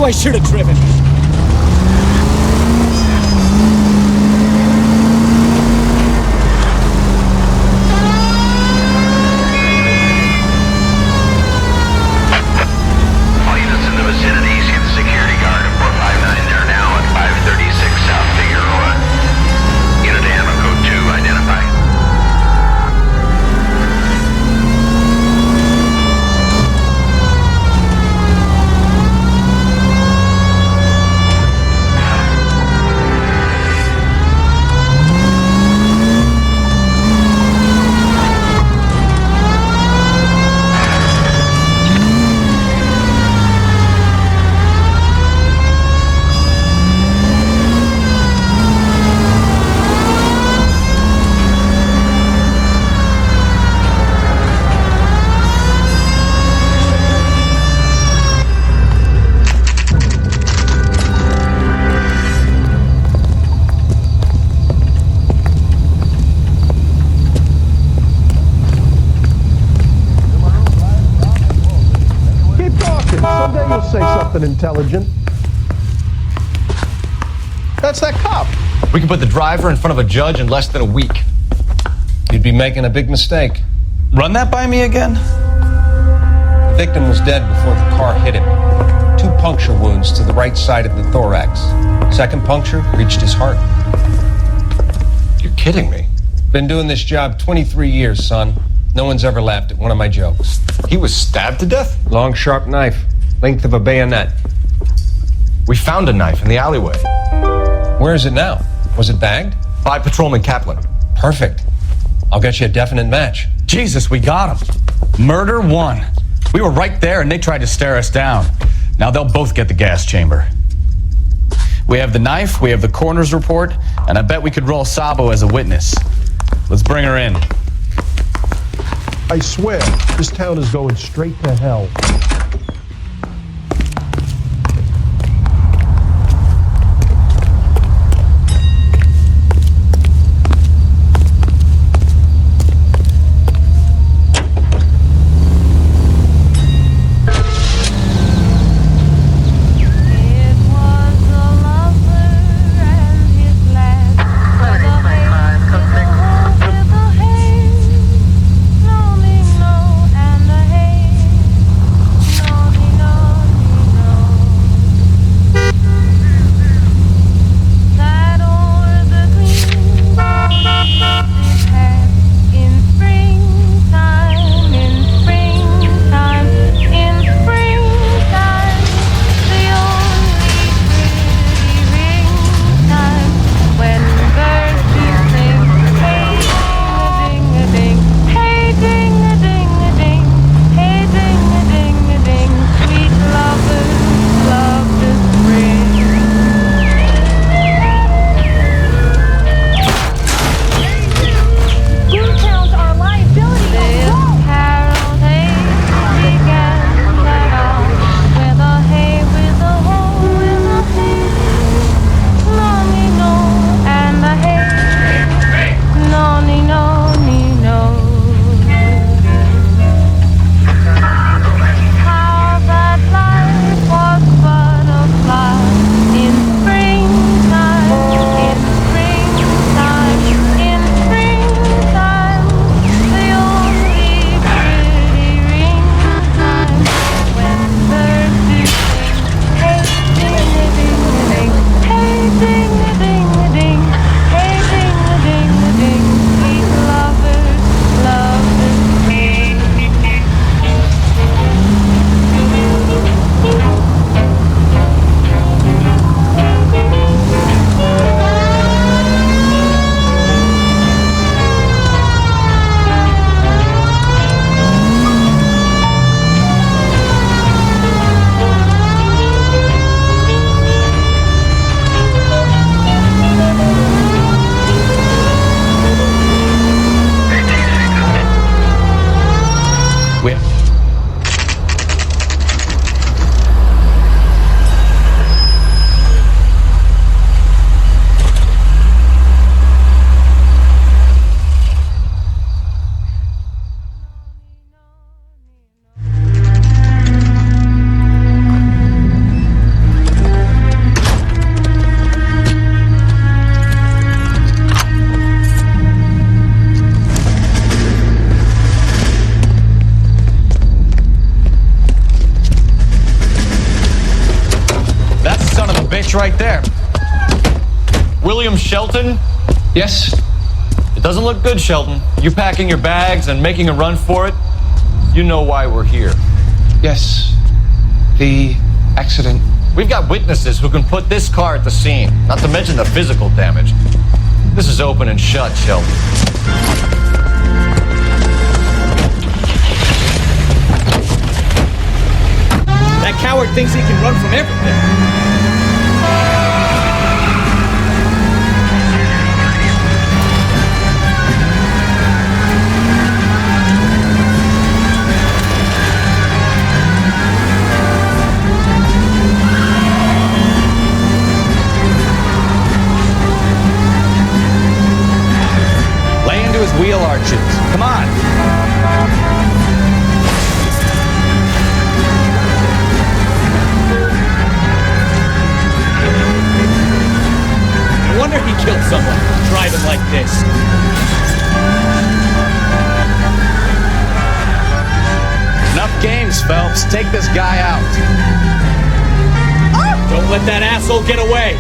I should have driven. All units in the vicinity, see the security guard at 459. They're now at 536 South Figueroa. Unit Animal Code 2, identify. Someday you'll say something intelligent. That's that cop. We can put the driver in front of a judge in less than a week. You'd be making a big mistake. Run that by me again? The victim was dead before the car hit him. 2 puncture wounds to the right side of the thorax. Second puncture reached his heart. You're kidding me. Been doing this job 23 years, son. No one's ever laughed at one of my jokes. He was stabbed to death? Long, sharp knife. Length of a bayonet. We found a knife in the alleyway. Where is it now? Was it bagged? By Patrolman Kaplan. Perfect. I'll get you a definite match. Jesus, we got him. Murder 1. We were right there and they tried to stare us down. Now they'll both get the gas chamber. We have the knife, we have the coroner's report, and I bet we could roll Sabo as a witness. Let's bring her in. I swear, this town is going straight to hell. Shelton? Yes? It doesn't look good, Shelton. You packing your bags and making a run for it? You know why we're here. Yes. The accident. We've got witnesses who can put this car at the scene, not to mention the physical damage. This is open and shut, Shelton. That coward thinks he can run from everything. Lay into his wheel arches. Come on. No wonder he killed someone driving like this. Enough games, Phelps. Take this guy out. Don't let that asshole get away.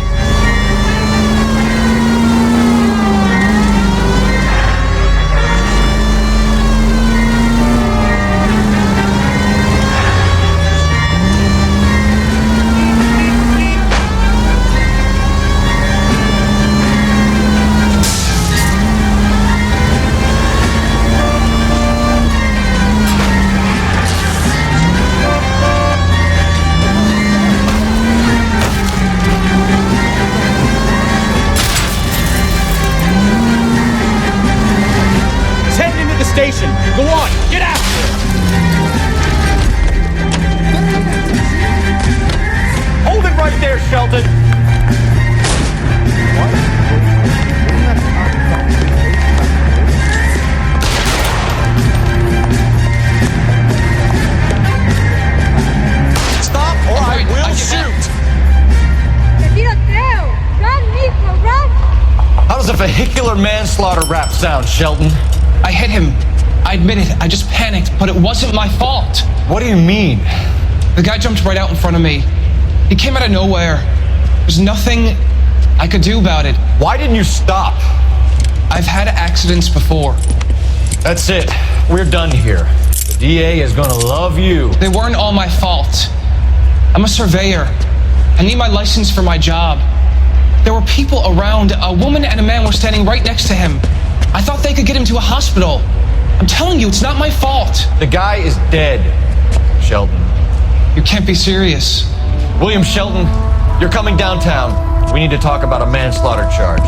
Station. Go on, get after it. Hold it right there, Shelton. Stop or I will shoot. Run, Nico, run! How does a vehicular manslaughter rap sound, Shelton? I hit him. I admit it. I just panicked, but it wasn't my fault. What do you mean? The guy jumped right out in front of me. He came out of nowhere. There's nothing I could do about it. Why didn't you stop? I've had accidents before. That's it. We're done here. The DA is gonna love you. They weren't all my fault. I'm a surveyor. I need my license for my job. There were people around. A woman and a man were standing right next to him. I thought they could get him to a hospital. I'm telling you, it's not my fault. The guy is dead, Shelton. You can't be serious. William Shelton, you're coming downtown. We need to talk about a manslaughter charge.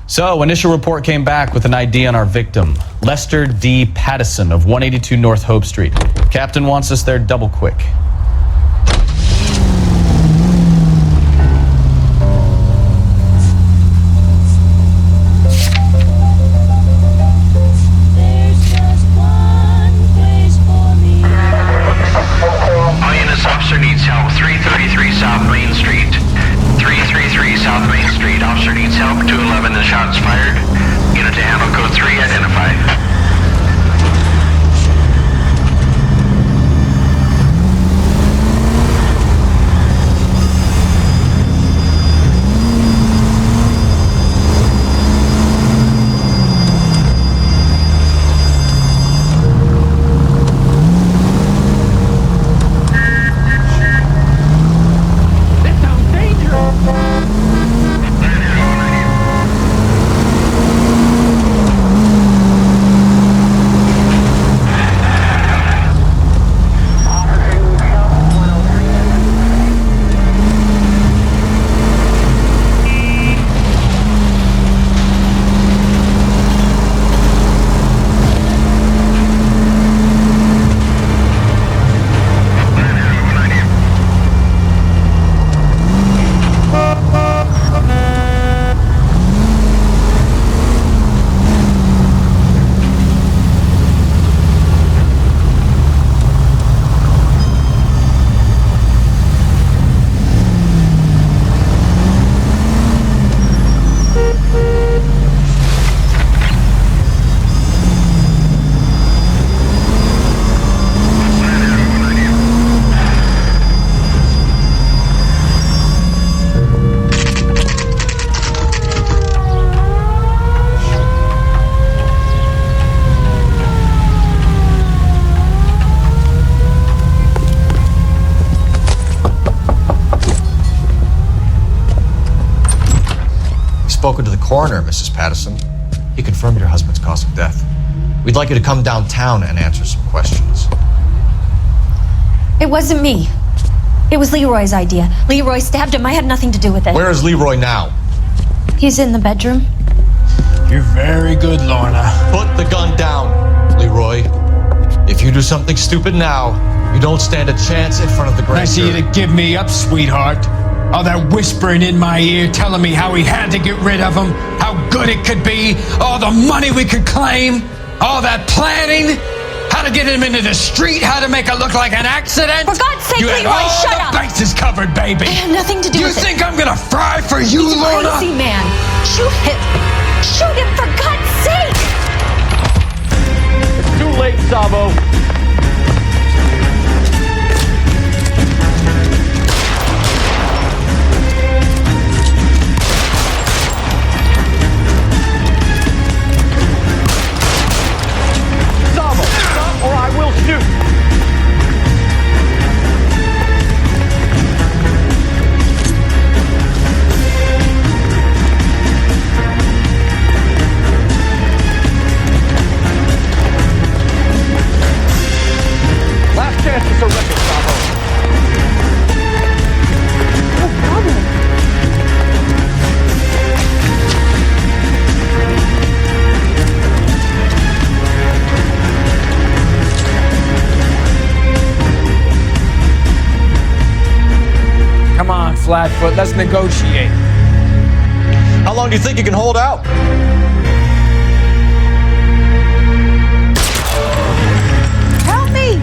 So, initial report came back with an ID on our victim, Lester D. Pattison of 182 North Hope Street. Captain wants us there double quick. Officer needs help. 333 South Main Street. 333 South Main Street. Officer needs help. 211. The shots fired. Unit to handle code 3. Identify. spoken to the coroner, Mrs. Patterson. He confirmed your husband's cause of death. We'd like you to come downtown and answer some questions. It wasn't me. It was Leroy's idea. Leroy stabbed him. I had nothing to do with it. Where is Leroy now? He's in the bedroom. You're very good, Lorna. Put the gun down, Leroy. If you do something stupid now, you don't stand a chance in front of the grand Nice of you jury. to give me up, sweetheart. All that whispering in my ear telling me how we had to get rid of him, how good it could be, all the money we could claim, all that planning, how to get him into the street, how to make it look like an accident. For God's sake, you had Leroy, all shut the up. bases covered, baby. I had nothing to do You with it. think I'm gonna fry for you, He's a Lorna? crazy man. Shoot him. Shoot him, for God's sake. It's too late, Sabo. Sabo, stop or I will shoot. Last chance to surrender, Sabo. Come on, Flatfoot, let's negotiate. How long do you think you can hold out? Help me!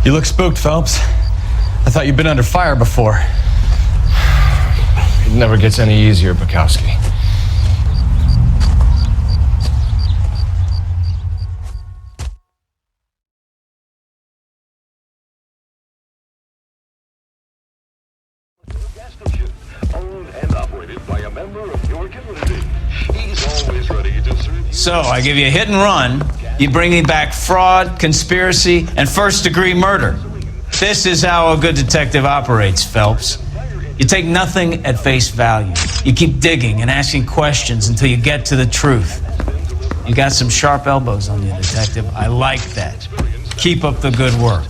You look spooked, Phelps. I thought you'd been under fire before. It never gets any easier, Bukowski. So, I give you a hit and run. You bring me back fraud, conspiracy, and first-degree murder. This is how a good detective operates, Phelps. You take nothing at face value. You keep digging and asking questions until you get to the truth. You got some sharp elbows on you, detective. I like that. Keep up the good work.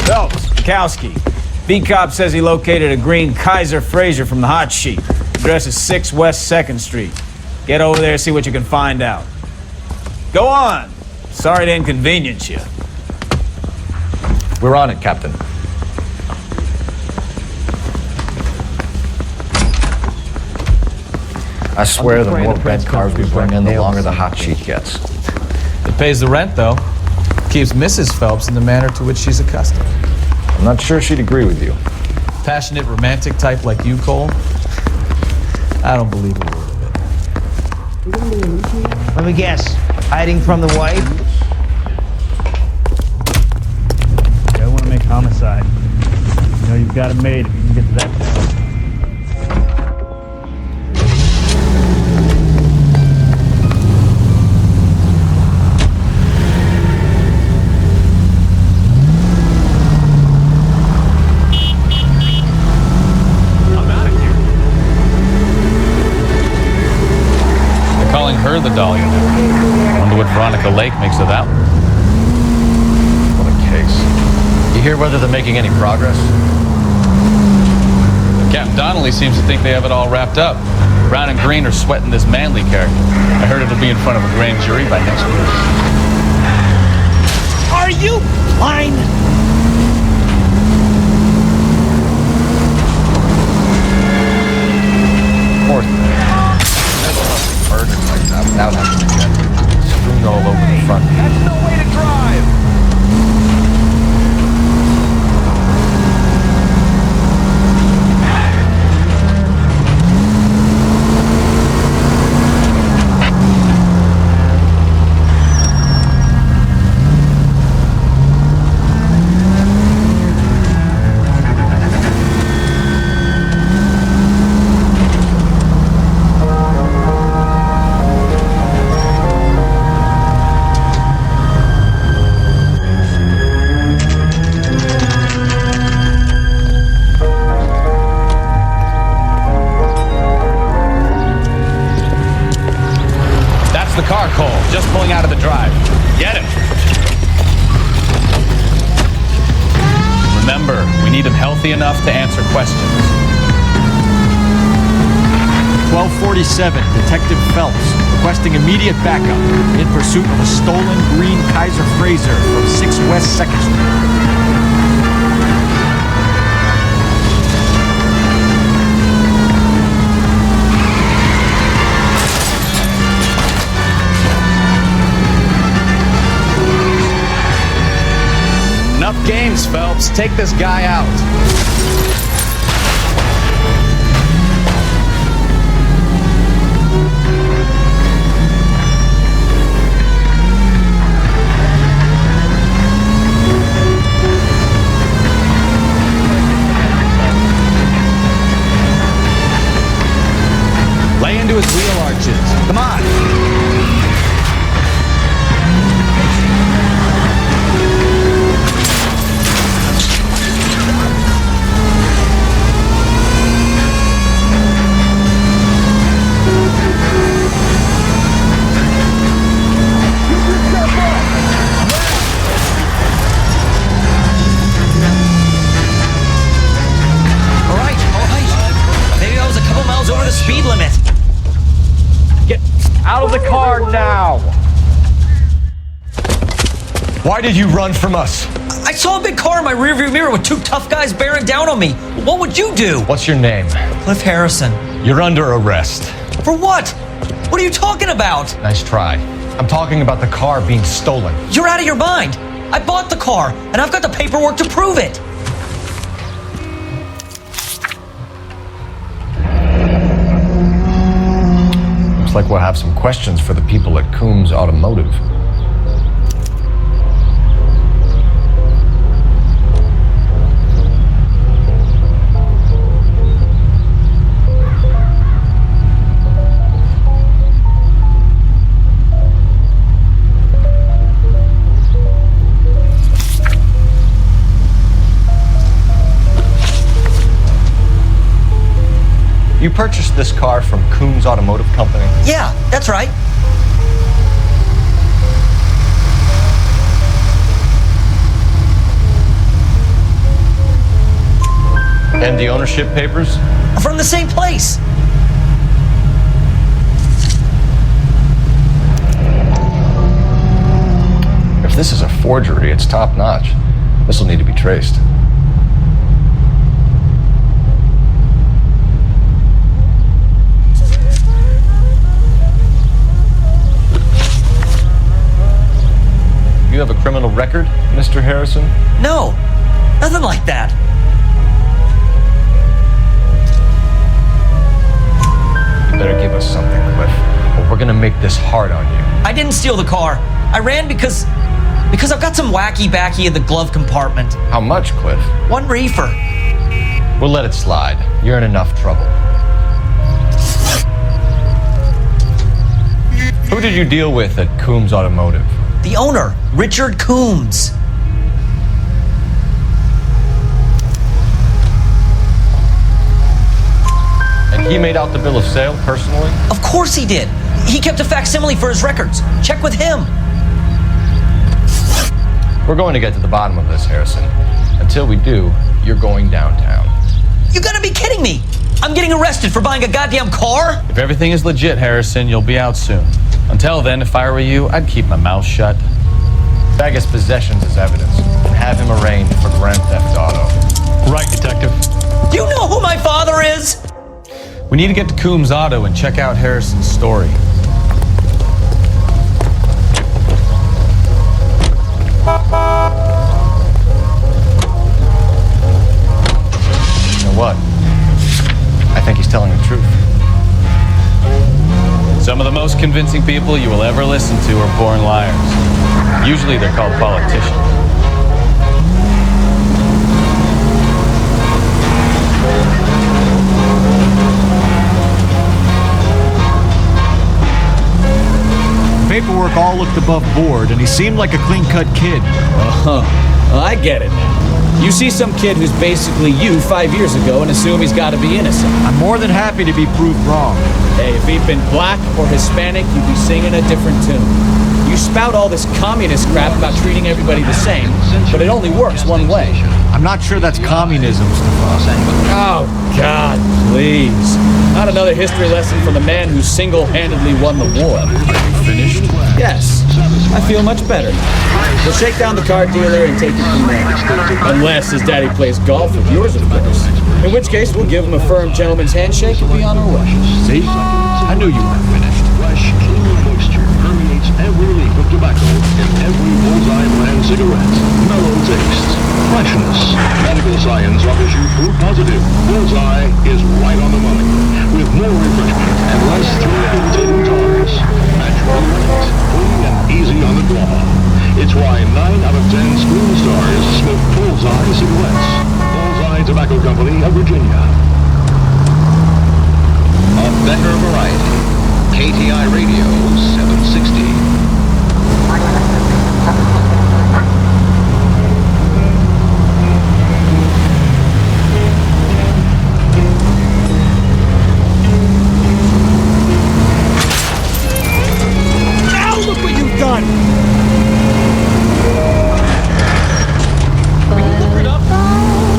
Phelps, Bukowski. B-Cop says he located a green Kaiser Fraser from the hot sheet. Address is 6 West 2nd Street. Get over there, see what you can find out. Go on. Sorry to inconvenience you. We're on it, Captain. I swear the more red cars we bring in, the longer the hot sheet gets. It pays the rent, though. Keeps Mrs. Phelps in the manner to which she's accustomed. I'm not sure she'd agree with you. Passionate, romantic type like you, Cole? I don't believe a word of it. Let me guess. Hiding from the wife? I want to make homicide. You know you've got it made if you can get to that point. Calling her the doll you never. Wonder what Veronica Lake makes of that one. What a case. You hear whether they're making any progress? Captain Donnelly seems to think they have it all wrapped up. Brown and Green are sweating this Manley character. I heard it'll be in front of a grand jury by next week. Are you blind? Of course. Murdered like that without having to get strewn all over the front. That's no way to drive! The car, Cole, just pulling out of the drive. Get him. Remember, we need him healthy enough to answer questions. 1247, Detective Phelps, requesting immediate backup in pursuit of a stolen green Kaiser Frazer from 6 West 2nd Street. Enough games, Phelps. Take this guy out. Lay into his wheel arches. Come on. Over the speed limit. Get out of the car now! Why did you run from us? I saw a big car in my rearview mirror with 2 tough guys bearing down on me. What would you do? What's your name? Cliff Harrison. You're under arrest. For what? What are you talking about? Nice try. I'm talking about the car being stolen. You're out of your mind. I bought the car, and I've got the paperwork to prove it. Looks like we'll have some questions for the people at Coombs Automotive. You purchased this car from Coombs Automotive Company? Yeah, that's right. And the ownership papers? From the same place. If this is a forgery, it's top notch. This will need to be traced. You have a criminal record, Mr. Harrison? No, nothing like that. You better give us something, Cliff, or we're gonna make this hard on you. I didn't steal the car. I ran because I've got some wacky backy in the glove compartment. How much, Cliff? 1 reefer. We'll let it slide. You're in enough trouble. Who did you deal with at Coombs Automotive? The owner, Richard Coombs. And he made out the bill of sale personally? Of course he did. He kept a facsimile for his records. Check with him. We're going to get to the bottom of this, Harrison. Until we do, you're going downtown. You gotta be kidding me! I'm getting arrested for buying a goddamn car? If everything is legit, Harrison, you'll be out soon. Until then, if I were you, I'd keep my mouth shut. Bag his possessions as evidence and have him arraigned for grand theft auto. Right, detective. Do you know who my father is? We need to get to Coombs Auto and check out Harrison's story. most convincing people you will ever listen to are born liars. Usually they're called politicians. Paperwork all looked above board, and he seemed like a clean-cut kid. Oh, well, I get it now. You see some kid who's basically you 5 years ago and assume he's got to be innocent. I'm more than happy to be proved wrong. Hey, if he'd been black or Hispanic, you'd be singing a different tune. You spout all this communist crap about treating everybody the same, but it only works one way. I'm not sure that's communism, Stefan. Oh, God, please. Not another history lesson from the man who single-handedly won the war. Finished? Yes, I feel much better now. We'll shake down the car dealer and take it from there. Unless his daddy plays golf with yours, of course. In which case, we'll give him a firm gentleman's handshake and be on our way. See? I knew you weren't finished. Fresh, clean moisture permeates every leaf of tobacco in every Bullseye brand cigarette. Mellow taste, freshness. Medical science offers you proof positive. Bullseye is right on the money, with more refreshment and less thrill-irritating tars. Natural light, clean and easy on the draw. It's why 9 out of 10 screen stars smoke Bullseye cigarettes. Bullseye Tobacco Company of Virginia. A better variety. KTI Radio 760. Now look what you've done!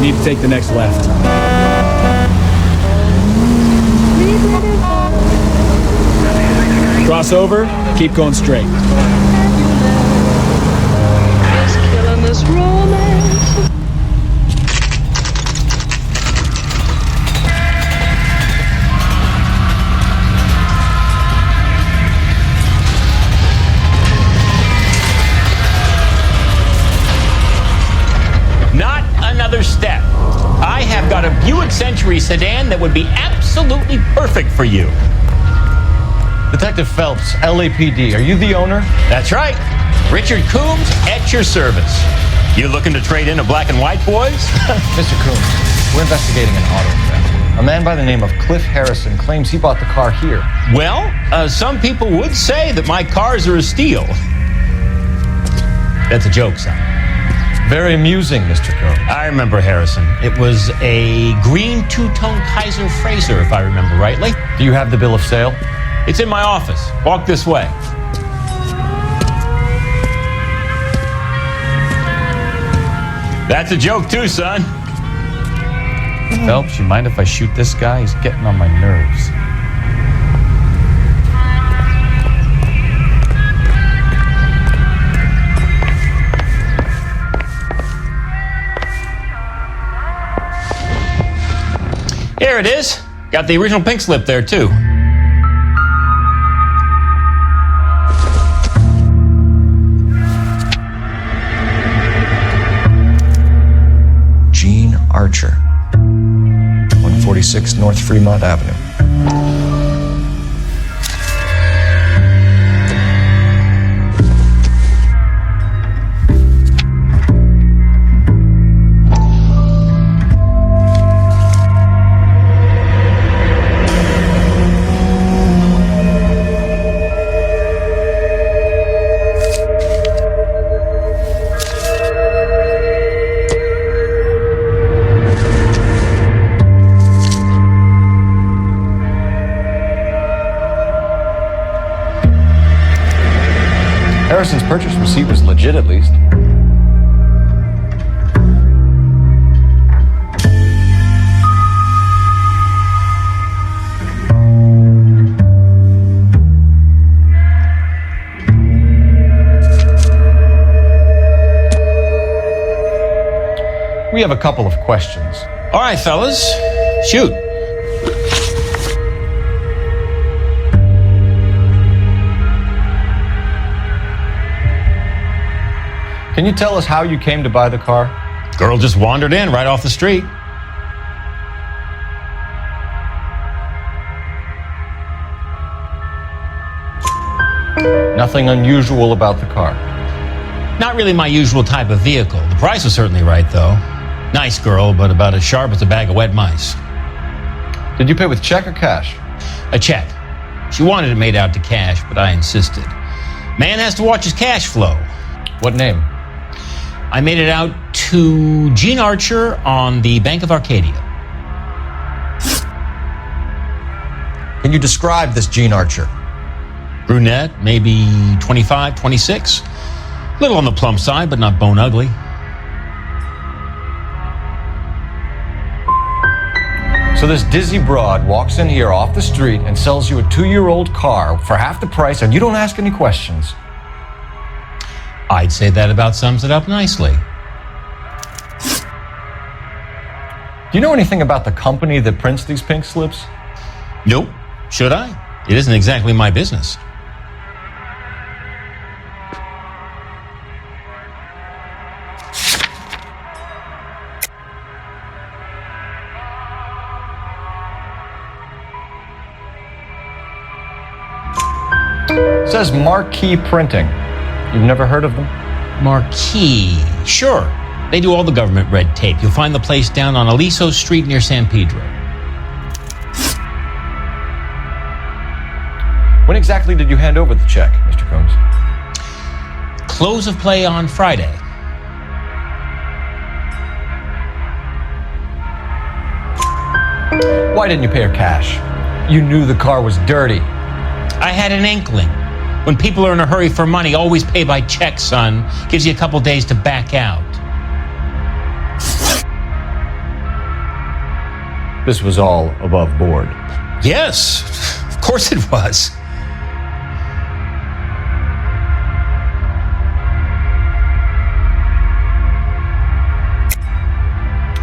Need to take the next left. Cross over, keep going straight. Not another step. I have got a Buick Century sedan that would be absolutely perfect for you. Detective Phelps, LAPD, are you the owner? That's right. Richard Coombs at your service. You looking to trade in a black and white, boys? Mr. Coombs, we're investigating an auto theft. A man by the name of Cliff Harrison claims he bought the car here. Well, some people would say that my cars are a steal. That's a joke, son. Very amusing, Mr. Coombs. I remember Harrison. It was a green two-tone Kaiser Frazer, if I remember rightly. Do you have the bill of sale? It's in my office. Walk this way. That's a joke too, son. Phelps, you mind if I shoot this guy? He's getting on my nerves. Here it is. Got the original pink slip there too. Gene Archer, 146 North Fremont Avenue. Harrison's purchase receipt was legit, at least. We have a couple of questions. All right, fellas. Shoot. Can you tell us how you came to buy the car? Girl just wandered in right off the street. Nothing unusual about the car. Not really my usual type of vehicle. The price was certainly right, though. Nice girl, but about as sharp as a bag of wet mice. Did you pay with check or cash? A check. She wanted it made out to cash, but I insisted. Man has to watch his cash flow. What name? I made it out to Gene Archer on the Bank of Arcadia. Can you describe this Gene Archer? Brunette, maybe 25, 26. Little on the plump side, but not bone ugly. So this dizzy broad walks in here off the street and sells you a 2-year-old car for half the price, and you don't ask any questions. I'd say that about sums it up nicely. Do you know anything about the company that prints these pink slips? Nope. Should I? It isn't exactly my business. It says Marquee Printing. You've never heard of them? Marquee. Sure. They do all the government red tape. You'll find the place down on Aliso Street near San Pedro. When exactly did you hand over the check, Mr. Combs? Close of play on Friday. Why didn't you pay her cash? You knew the car was dirty. I had an inkling. When people are in a hurry for money, always pay by check, son. Gives you a couple days to back out. This was all above board. Yes, of course it was.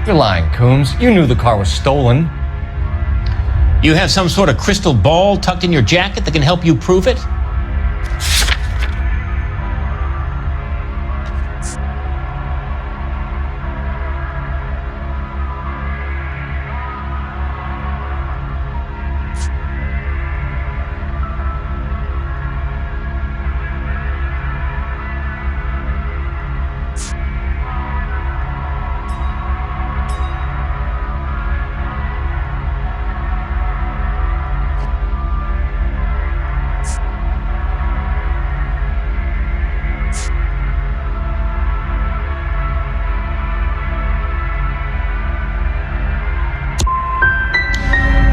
You're lying, Coombs. You knew the car was stolen. You have some sort of crystal ball tucked in your jacket that can help you prove it?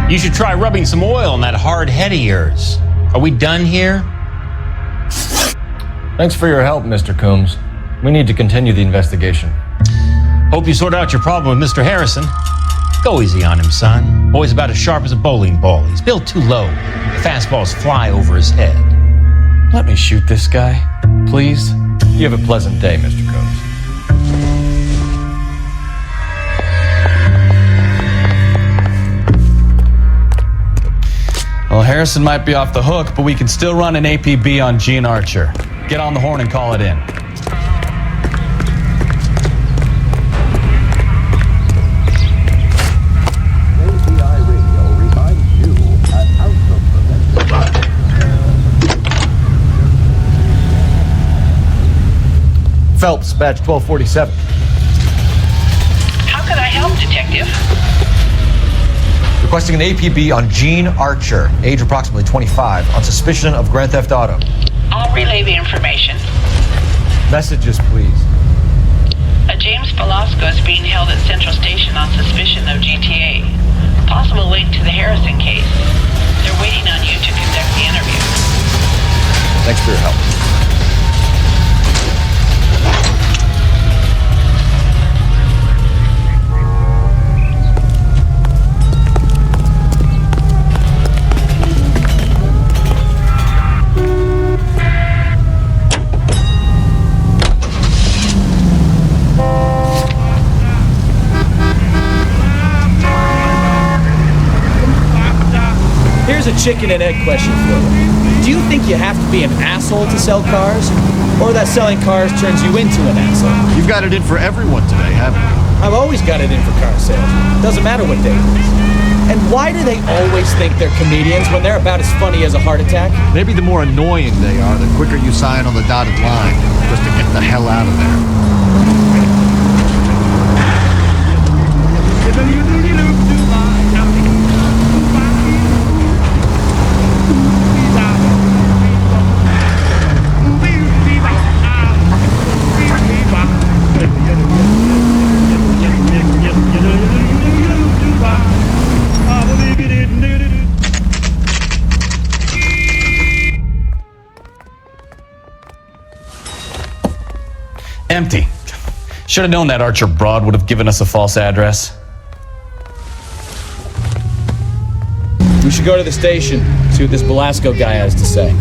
You should try rubbing some oil on that hard head of yours. Are we done here? Thanks for your help, Mr. Coombs. We need to continue the investigation. Hope you sort out your problem with Mr. Harrison. Go easy on him, son. Boy's about as sharp as a bowling ball. He's built too low. The fastballs fly over his head. Let me shoot this guy, please. You have a pleasant day, Mr. Coombs. Well, Harrison might be off the hook, but we can still run an APB on Gene Archer. Get on the horn and call it in. API Radio reminds you an ounce of prevention. Phelps, badge 1247. How can I help, Detective? Requesting an APB on Gene Archer, age approximately 25, on suspicion of Grand Theft Auto. I'll relay the information. Messages, please. A James Velasco is being held at Central Station on suspicion of GTA. Possible link to the Harrison case. They're waiting on you to conduct the interview. Thanks for your help. Here's a chicken and egg question for you. Do you think you have to be an asshole to sell cars? Or that selling cars turns you into an asshole? You've got it in for everyone today, haven't you? I've always got it in for car sales. Doesn't matter what day it is. And why do they always think they're comedians when they're about as funny as a heart attack? Maybe the more annoying they are, the quicker you sign on the dotted line, just to get the hell out of there. Empty. Should have known that Archer Broad would have given us a false address. We should go to the station, see what this Velasco guy has to say.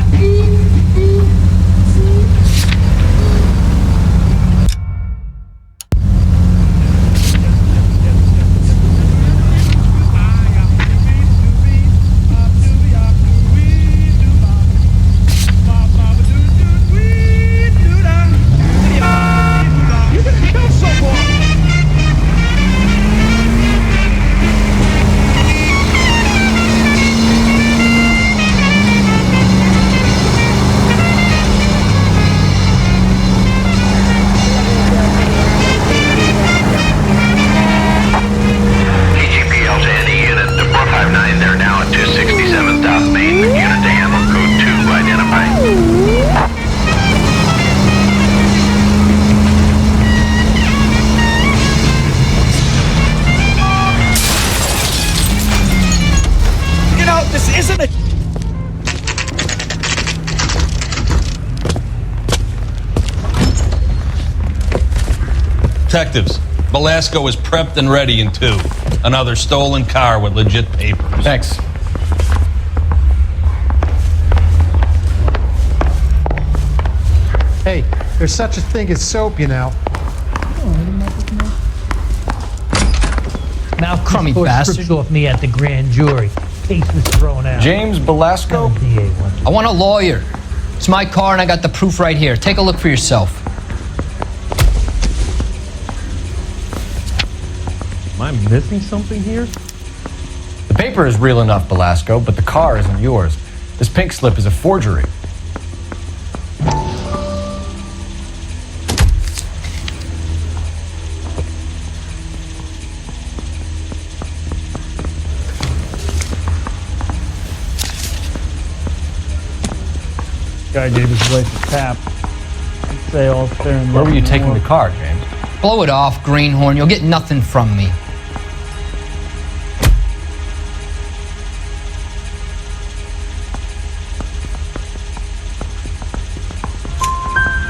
Detectives, Velasco is prepped and ready in 2. Another stolen car with legit papers. Thanks. Hey, there's such a thing as soap, you know. Now, crummy bastard. Off me at the grand jury. Case was thrown out. James Velasco? I want a lawyer. It's my car and I got the proof right here. Take a look for yourself. Am I missing something here? The paper is real enough, Velasco, but the car isn't yours. This pink slip is a forgery. Guy gave his wife a tap. Say all fair and Where were you taking the car, James? Blow it off, greenhorn. You'll get nothing from me.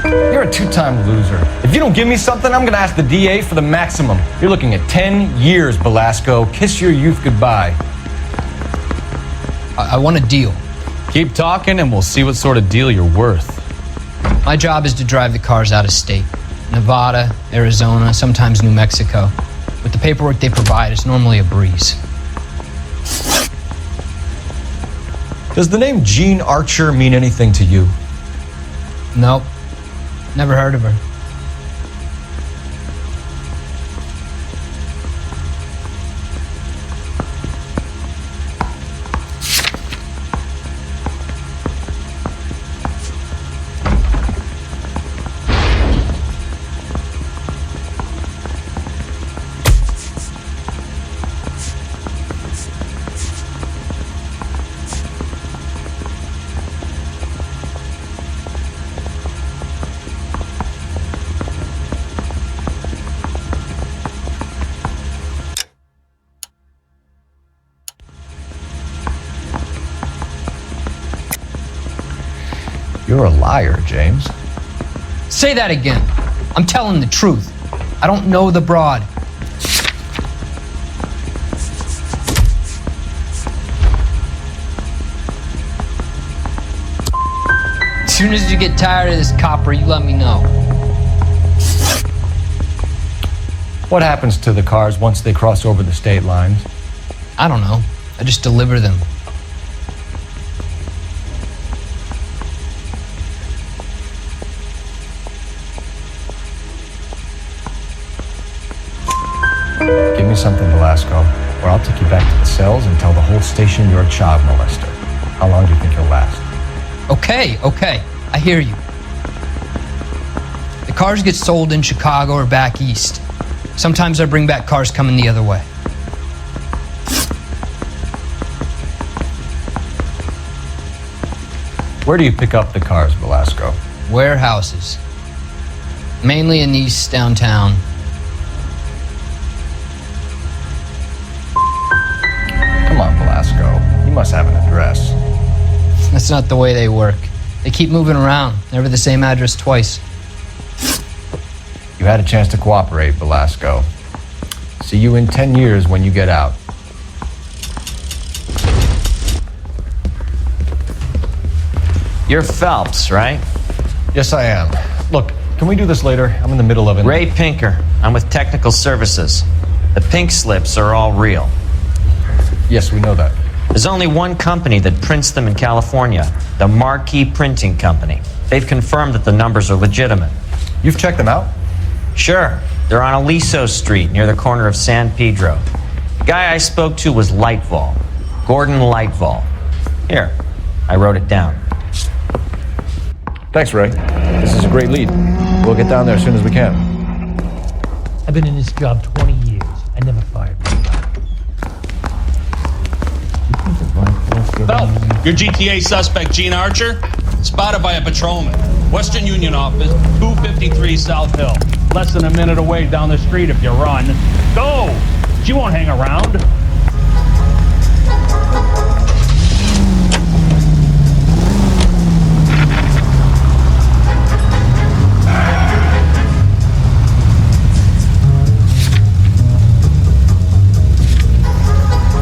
You're a 2-time loser. If you don't give me something, I'm gonna ask the DA for the maximum. You're looking at 10 years, Velasco. Kiss your youth goodbye. I want a deal. Keep talking and we'll see what sort of deal you're worth. My job is to drive the cars out of state. Nevada, Arizona, sometimes New Mexico. With the paperwork they provide, it's normally a breeze. Does the name Jean Archer mean anything to you? Nope. Never heard of her. You're a liar, James. Say that again. I'm telling the truth. I don't know the broad. As soon as you get tired of this copper, you let me know. What happens to the cars once they cross over the state lines? I don't know. I just deliver them. Give me something, Velasco, or I'll take you back to the cells and tell the whole station you're a child molester. How long do you think you'll last? Okay, I hear you. The cars get sold in Chicago or back east. Sometimes I bring back cars coming the other way. Where do you pick up the cars, Velasco? Warehouses. Mainly in East downtown. Come on, Velasco. You must have an address. That's not the way they work. They keep moving around, never the same address twice. You had a chance to cooperate, Velasco. See you in 10 years when you get out. You're Phelps, right? Yes, I am. Look, can we do this later? I'm in the middle of it. Ray Pinker. I'm with Technical Services. The pink slips are all real. Yes, we know that. There's only one company that prints them in California, the Marquee Printing Company. They've confirmed that the numbers are legitimate. You've checked them out? Sure. They're on Aliso Street, near the corner of San Pedro. The guy I spoke to was Lightval. Gordon Lightval. Here, I wrote it down. Thanks, Ray. This is a great lead. We'll get down there as soon as we can. I've been in this job 20 years. I never fired anybody. Phelps, your GTA suspect, Gene Archer, spotted by a patrolman. Western Union office, 253 South Hill. Less than a minute away down the street if you run. Go! She won't hang around.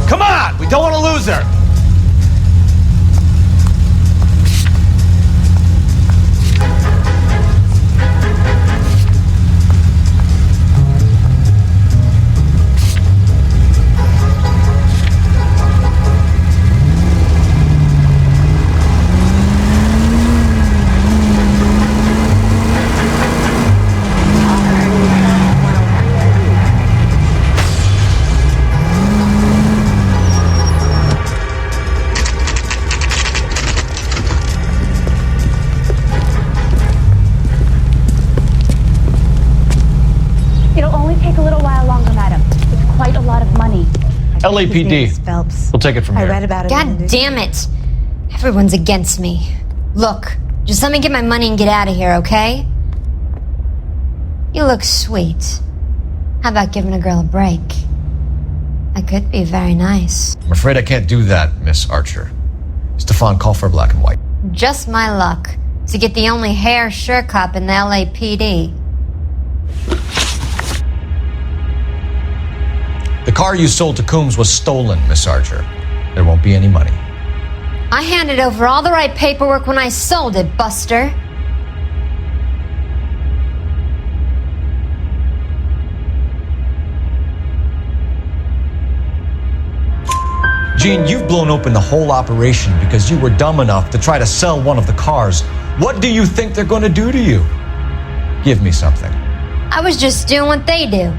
Come on! We don't want to lose her! LAPD. Phelps. We'll take it from here. I read about it. God damn it. Everyone's against me. Look, just let me get my money and get out of here, okay? You look sweet. How about giving a girl a break? That could be very nice. I'm afraid I can't do that, Miss Archer. Stefan, call for black and white. Just my luck to get the only hair sure cop in the LAPD. The car you sold to Coombs was stolen, Miss Archer. There won't be any money. I handed over all the right paperwork when I sold it, Buster. Gene, you've blown open the whole operation because you were dumb enough to try to sell one of the cars. What do you think they're going to do to you? Give me something. I was just doing what they do.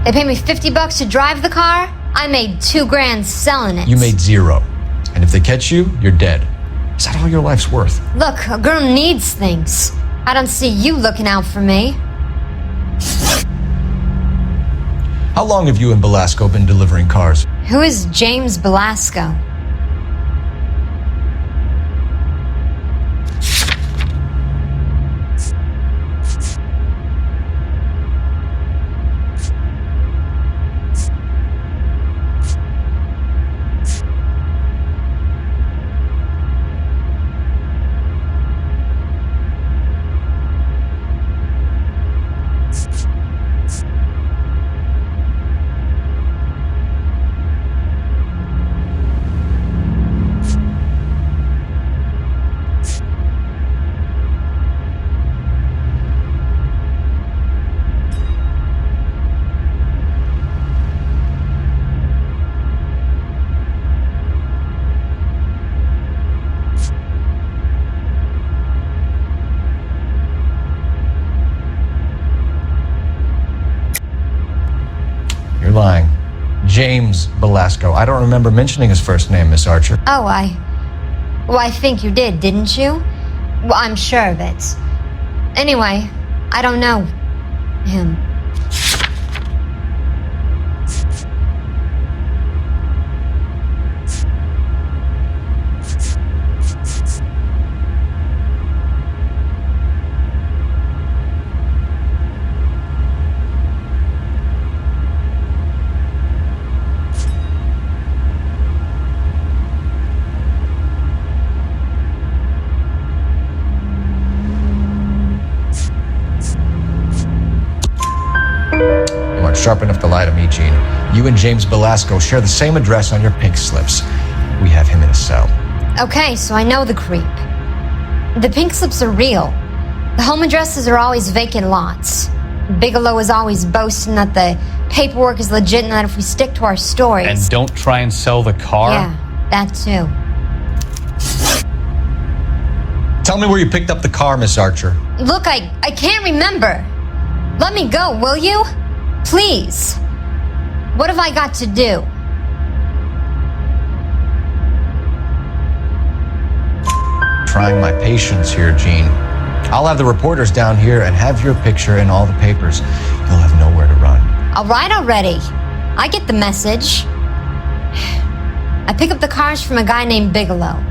They paid me $50 to drive the car. I made $2 grand selling it. You made zero. And if they catch you, you're dead. Is that all your life's worth? Look, a girl needs things. I don't see you looking out for me. How long have you and Velasco been delivering cars? Who is James Velasco? James Belasco. I don't remember mentioning his first name, Miss Archer. Oh, I think you did, didn't you? Well, I'm sure of it. Anyway, I don't know him. Sharp enough to lie to me, Gene. You and James Belasco share the same address on your pink slips. We have him in a cell. Okay, so I know the creep. The pink slips are real. The home addresses are always vacant lots. Bigelow is always boasting that the paperwork is legit and that if we stick to our stories... And don't try and sell the car? Yeah, that too. Tell me where you picked up the car, Miss Archer. Look, I can't remember. Let me go, will you? Please. What have I got to do? Trying my patience here, Gene. I'll have the reporters down here and have your picture in all the papers. You'll have nowhere to run. All right already. I get the message. I pick up the cars from a guy named Bigelow.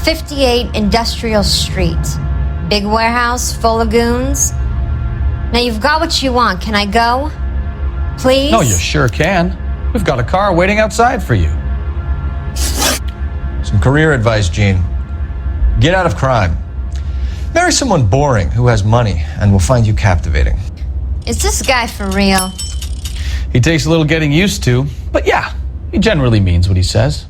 58 Industrial Street. Big warehouse full of goons. Now you've got what you want. Can I go? Please? No, you sure can. We've got a car waiting outside for you. Some career advice, Gene. Get out of crime. Marry someone boring who has money and will find you captivating. Is this guy for real? He takes a little getting used to, but yeah, he generally means what he says.